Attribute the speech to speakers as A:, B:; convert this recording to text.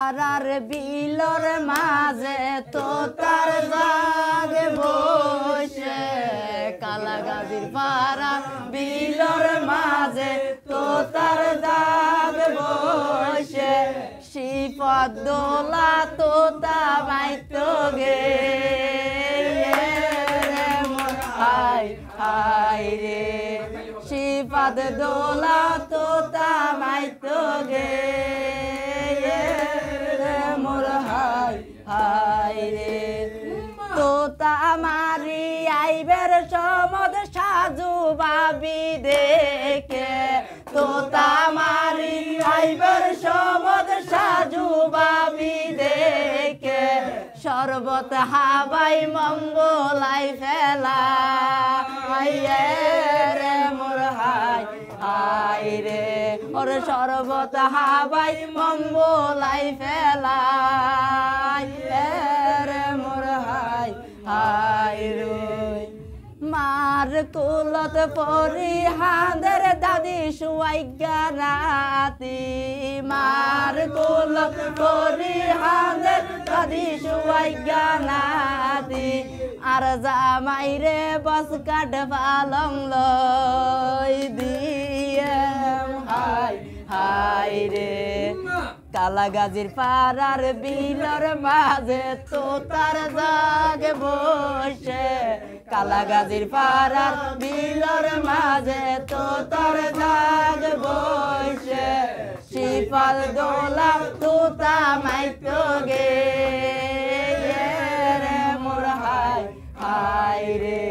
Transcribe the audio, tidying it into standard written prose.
A: আর বিলর মাঝে তো তার জাগে বসে কালাগাজির পাড়ার বিলর মাঝে তো তার জাগে বসে শিপদ দোলা তো তা মাইতো গে হাই হাই রে শিপদ দোলা তো তা মাইতো গে তোতা মারি আইবের সমদ সাজু বাবি দেখে তোতা মারি আইবের সমদ সাজু বাবি দেখে শরবত হাবাই মঙ্গলাই ফেলা রে মোর হাই হাই রে ওর শরবত হাবাই মঙ্গলাই ফেলা মার কুলত পরি হাঁদের দাদি শুয়াইগা রাতি মার কুলত পরি হাঁদের দাদি শুয়াইগা নাতি আর জামাই রে বস কাট পালং লই দিয়ে হাই হাই রে কালাগাজির পাড়ার বিলর মাঝে তো তার জাগে বসে কালাগাজির পাড়ার বিলর মাঝে তো তার জাগে বসে শিপাল দোলা তো তা মাইতো গে রে মোর হাই হাই রে